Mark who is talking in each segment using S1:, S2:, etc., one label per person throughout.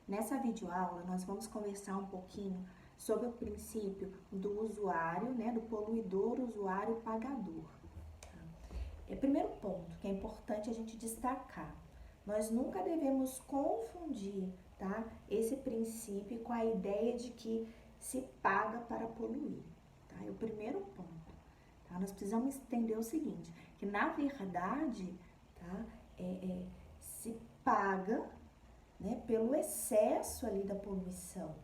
S1: Nessa videoaula, nós vamos conversar um pouquinho sobre o princípio do usuário, do poluidor, usuário, pagador. Primeiro ponto que é importante a gente destacar, nós nunca devemos confundir, esse princípio com a ideia de que se paga para poluir. É o primeiro ponto. Nós precisamos entender o seguinte, que na verdade, se paga, pelo excesso ali da poluição,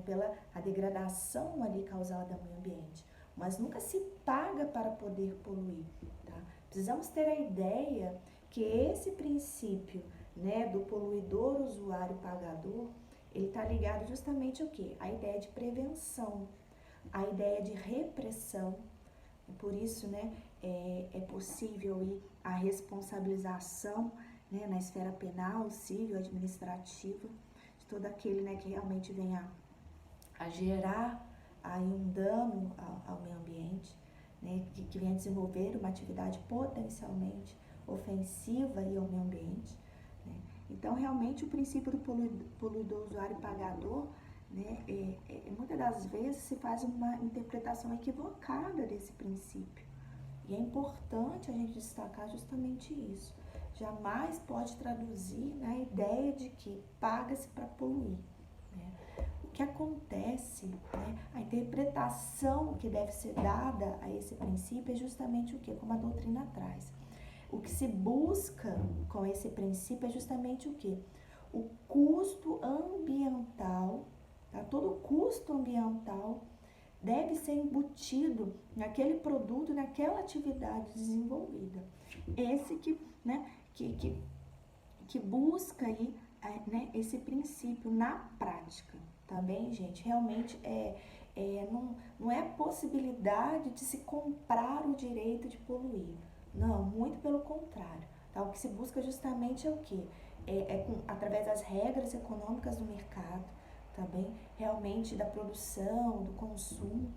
S1: pela a degradação ali causada ao meio ambiente, mas nunca se paga para poder poluir, Precisamos ter a ideia que esse princípio, do poluidor, usuário, pagador, ele está ligado justamente ao quê? A ideia de prevenção, a ideia de repressão. Por isso, é possível ir a responsabilização, na esfera penal, civil, administrativa, de todo aquele, que realmente venha a gerar aí um dano ao meio ambiente, que venha desenvolver uma atividade potencialmente ofensiva aí ao meio ambiente. Então, realmente, o princípio do poluidor, usuário e pagador, muitas das vezes se faz uma interpretação equivocada desse princípio. E é importante a gente destacar justamente isso. Jamais pode traduzir na ideia de que paga-se para poluir. O que acontece, a interpretação que deve ser dada a esse princípio é justamente o que? Como a doutrina traz. O que se busca com esse princípio é justamente o que? O custo ambiental, todo o custo ambiental deve ser embutido naquele produto, naquela atividade desenvolvida. Esse que busca aí, esse princípio na prática. Também, gente, realmente não é possibilidade de se comprar o direito de poluir. Não, muito pelo contrário. O que se busca justamente é o quê? Através das regras econômicas do mercado, também realmente da produção, do consumo,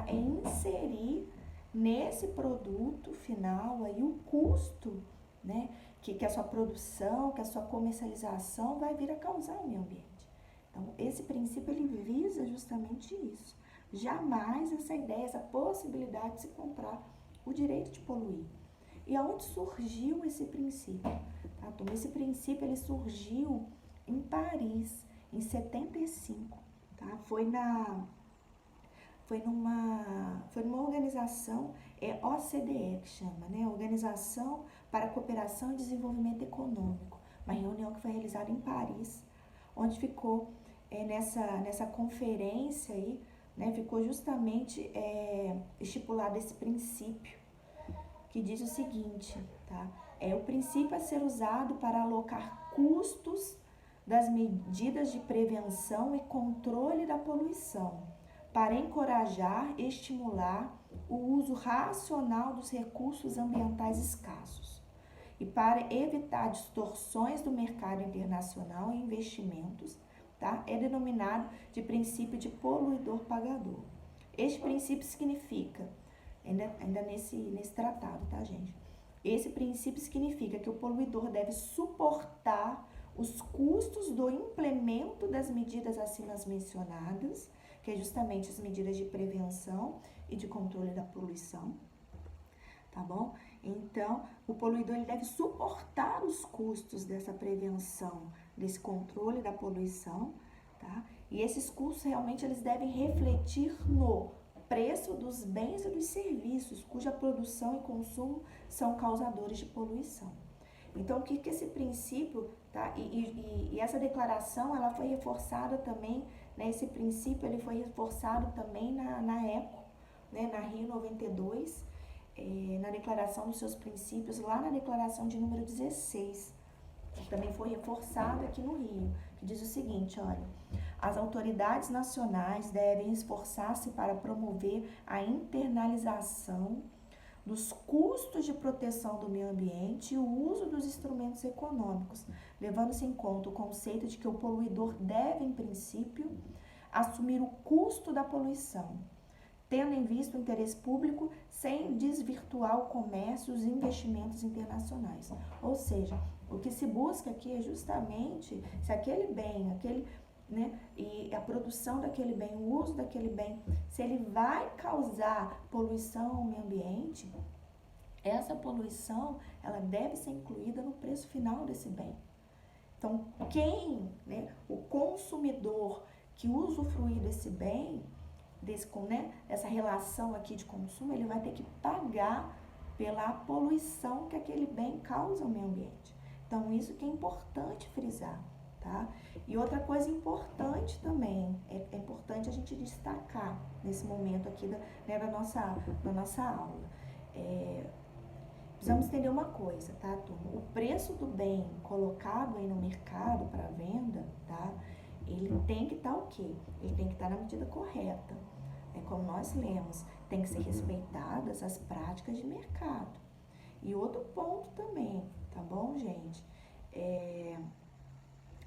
S1: é inserir nesse produto final aí o custo, que a sua produção, que a sua comercialização vai vir a causar ao meio ambiente. Então, esse princípio ele visa justamente isso. Jamais essa ideia, essa possibilidade de se comprar o direito de poluir. E aonde surgiu esse princípio? Então, esse princípio ele surgiu em Paris, em 75, Foi numa organização, OCDE que chama, Organização para a Cooperação e Desenvolvimento Econômico, uma reunião que foi realizada em Paris, onde ficou nessa conferência aí, ficou justamente estipulado esse princípio, que diz o seguinte, o princípio a ser usado para alocar custos das medidas de prevenção e controle da poluição, para encorajar e estimular o uso racional dos recursos ambientais escassos e para evitar distorções do mercado internacional e investimentos, é denominado de princípio de poluidor pagador. Este princípio significa, ainda nesse tratado, gente? Esse princípio significa que o poluidor deve suportar os custos do implemento das medidas acima mencionadas, que é justamente as medidas de prevenção e de controle da poluição, bom? Então, o poluidor ele deve suportar os custos dessa prevenção, desse controle da poluição, E esses custos realmente eles devem refletir no preço dos bens e dos serviços cuja produção e consumo são causadores de poluição. Então, o que esse princípio, e essa declaração, ela foi reforçada também, esse princípio ele foi reforçado também na ECO, na Rio 92, na declaração dos seus princípios, lá na declaração de número 16, que também foi reforçado aqui no Rio, que diz o seguinte, olha, as autoridades nacionais devem esforçar-se para promover a internalização dos custos de proteção do meio ambiente e o uso dos instrumentos econômicos, levando-se em conta o conceito de que o poluidor deve, em princípio, assumir o custo da poluição, tendo em vista o interesse público sem desvirtuar o comércio e os investimentos internacionais. Ou seja, o que se busca aqui é justamente se aquele bem, e a produção daquele bem, o uso daquele bem, se ele vai causar poluição ao meio ambiente, essa poluição ela deve ser incluída no preço final desse bem. Então, o consumidor que usufruir desse bem, essa relação aqui de consumo, ele vai ter que pagar pela poluição que aquele bem causa ao meio ambiente. Então, isso que é importante frisar, tá? E outra coisa importante também, é importante a gente destacar nesse momento aqui da nossa aula. Precisamos entender uma coisa, tá, turma? O preço do bem colocado aí no mercado para venda, tá? Ele tem que estar o quê? Ele tem que estar na medida correta. Como nós lemos, tem que ser respeitadas as práticas de mercado. E outro ponto também, tá bom, gente?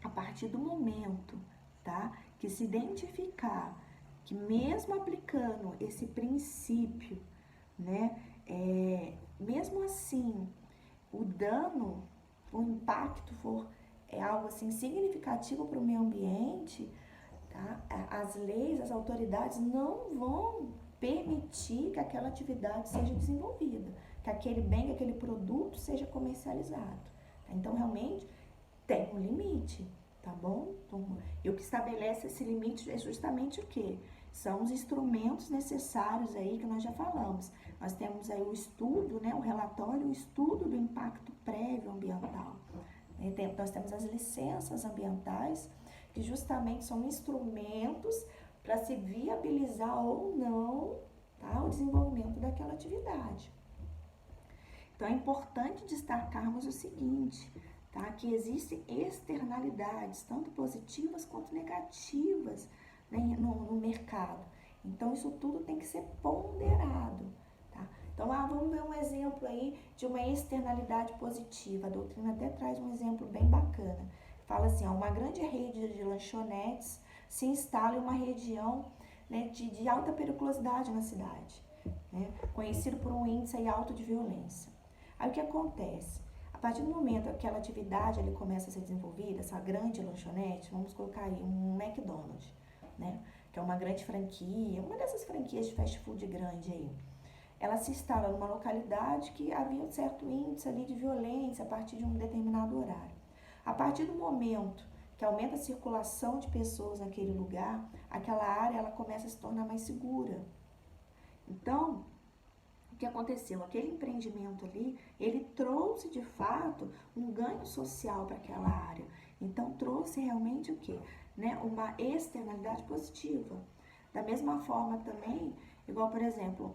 S1: A partir do momento, tá, que se identificar que mesmo aplicando esse princípio, né, mesmo assim, o dano, o impacto for algo assim significativo para o meio ambiente, tá? As leis, as autoridades não vão permitir que aquela atividade seja desenvolvida, que aquele bem, que aquele produto seja comercializado. Então, realmente, tem um limite, tá bom? E o que estabelece esse limite é justamente o quê? São os instrumentos necessários aí que nós já falamos. Nós temos aí o estudo, né, o relatório, o estudo do impacto prévio ambiental. Nós temos as licenças ambientais, que justamente são instrumentos para se viabilizar ou não, tá, o desenvolvimento daquela atividade. Então, é importante destacarmos o seguinte, tá, que existem externalidades, tanto positivas quanto negativas, né, no mercado. Então, isso tudo tem que ser ponderado. Tá? Então, vamos ver um exemplo aí de uma externalidade positiva. A doutrina até traz um exemplo bem bacana. Fala assim, uma grande rede de lanchonetes se instala em uma região, né, de alta periculosidade na cidade, né, conhecido por um índice aí alto de violência. Aí o que acontece? A partir do momento que aquela atividade ali começa a ser desenvolvida, essa grande lanchonete, vamos colocar aí um McDonald's, né, que é uma grande franquia, uma dessas franquias de fast food grande aí. Ela se instala numa localidade que havia um certo índice ali de violência a partir de um determinado horário. A partir do momento que aumenta a circulação de pessoas naquele lugar, aquela área ela começa a se tornar mais segura. Então, o que aconteceu? Aquele empreendimento ali, ele trouxe de fato um ganho social para aquela área. Então, trouxe realmente o quê? Né? Uma externalidade positiva. Da mesma forma também, igual por exemplo,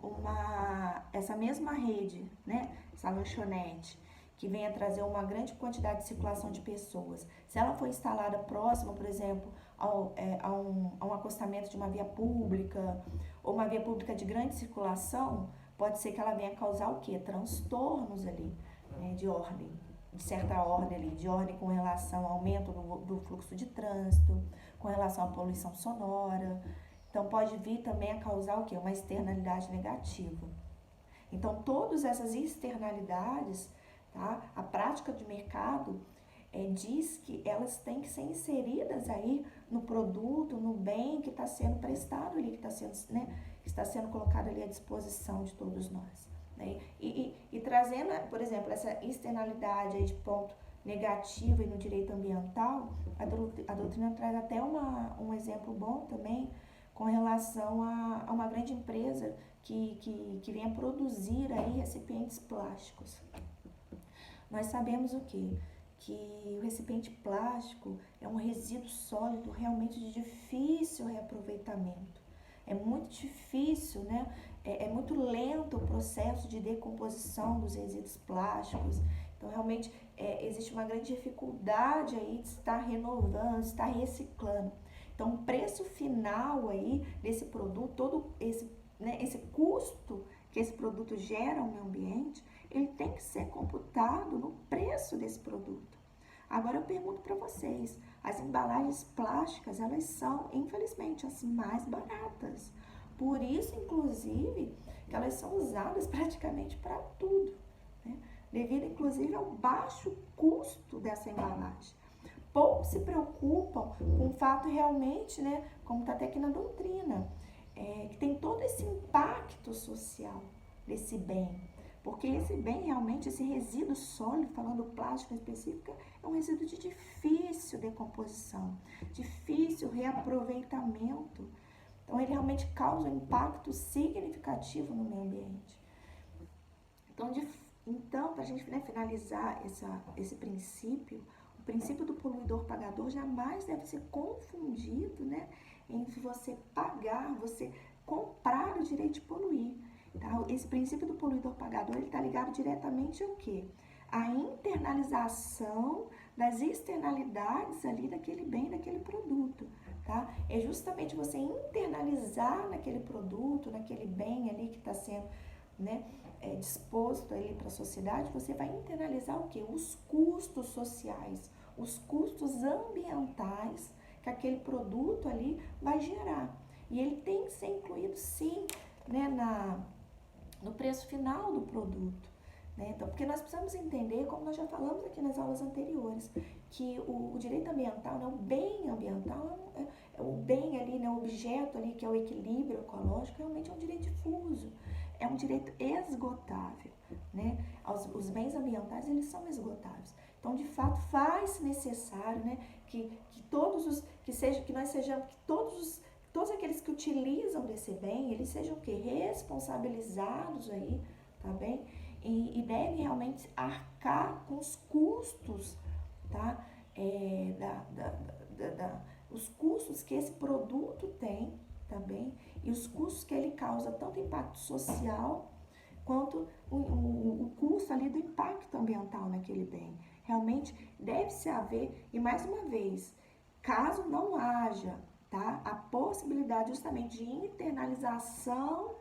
S1: essa mesma rede, né? Essa lanchonete, que venha trazer uma grande quantidade de circulação de pessoas. Se ela for instalada próxima, por exemplo, a um acostamento de uma via pública, ou uma via pública de grande circulação, pode ser que ela venha causar o quê? Transtornos ali, né, de certa ordem ali, de ordem com relação ao aumento do fluxo de trânsito, com relação à poluição sonora. Então, pode vir também a causar o quê? Uma externalidade negativa. Então, todas essas externalidades, tá? A prática de mercado diz que elas têm que ser inseridas aí no produto, no bem que está sendo prestado ali, que está sendo colocado ali à disposição de todos nós. Né? E trazendo, por exemplo, essa externalidade aí de ponto negativo e no direito ambiental, a doutrina traz até um exemplo bom também com relação a uma grande empresa que venha produzir aí recipientes plásticos. Nós sabemos o quê? Que o recipiente plástico é um resíduo sólido realmente de difícil reaproveitamento. É muito difícil, né? É muito lento o processo de decomposição dos resíduos plásticos. Então, realmente, existe uma grande dificuldade aí de estar renovando, de estar reciclando. Então, o preço final aí desse produto, todo esse custo que esse produto gera ao meio ambiente, ele tem que ser computado no preço desse produto. Agora eu pergunto para vocês, as embalagens plásticas, elas são, infelizmente, as mais baratas. Por isso, inclusive, que elas são usadas praticamente para tudo, né? Devido, inclusive, ao baixo custo dessa embalagem. Poucos se preocupam com o fato realmente, né, como está até aqui na doutrina, que tem todo esse impacto social desse bem. Porque esse bem, realmente, esse resíduo sólido, falando plástico em específico, é um resíduo de difícil decomposição, difícil reaproveitamento. Então, ele realmente causa um impacto significativo no meio ambiente. Então, para a gente, né, finalizar esse princípio, o princípio do poluidor-pagador jamais deve ser confundido, né, entre você pagar, você comprar o direito de poluir. Tá? Esse princípio do poluidor-pagador está ligado diretamente ao quê? A internalização das externalidades ali daquele bem, daquele produto. Tá? É justamente você internalizar naquele produto, naquele bem ali que está sendo, né, disposto ali para a sociedade, você vai internalizar o quê? Os custos sociais, os custos ambientais que aquele produto ali vai gerar. E ele tem que ser incluído, sim, né, no preço final do produto. Né? Então, porque nós precisamos entender, como nós já falamos aqui nas aulas anteriores, que o direito ambiental, né, o bem ambiental, o bem ali, né, o objeto ali, que é o equilíbrio ecológico, realmente é um direito difuso, é um direito esgotável. Né? Os bens ambientais, eles são esgotáveis. Então, de fato, faz necessário, né, que todos aqueles que utilizam desse bem, eles sejam o quê? Responsabilizados aí, tá bem? E devem realmente arcar com os custos, tá? Os custos que esse produto tem, tá bem? E os custos que ele causa, tanto impacto social, quanto o custo ali do impacto ambiental naquele bem. Realmente deve-se haver, e mais uma vez, caso não haja, tá, a possibilidade justamente de internalização,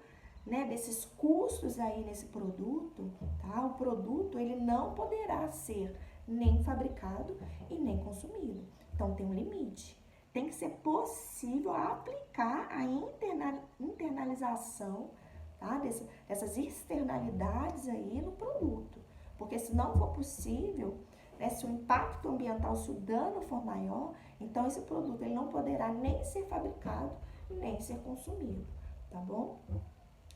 S1: né, desses custos aí nesse produto, tá? O produto, ele não poderá ser nem fabricado e nem consumido. Então, tem um limite. Tem que ser possível aplicar a internalização, tá, dessas externalidades aí no produto. Porque se não for possível, né, se o impacto ambiental, se o dano for maior, então esse produto ele não poderá nem ser fabricado, nem ser consumido, tá bom?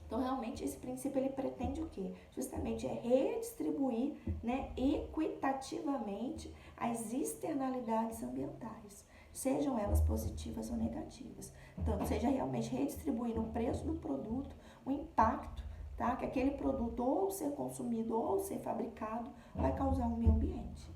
S1: Então, realmente, esse princípio, ele pretende o quê? Justamente redistribuir, né, equitativamente as externalidades ambientais, sejam elas positivas ou negativas. Então, seja realmente redistribuir no preço do produto o impacto, tá, que aquele produto ou ser consumido ou ser fabricado vai causar no meio ambiente.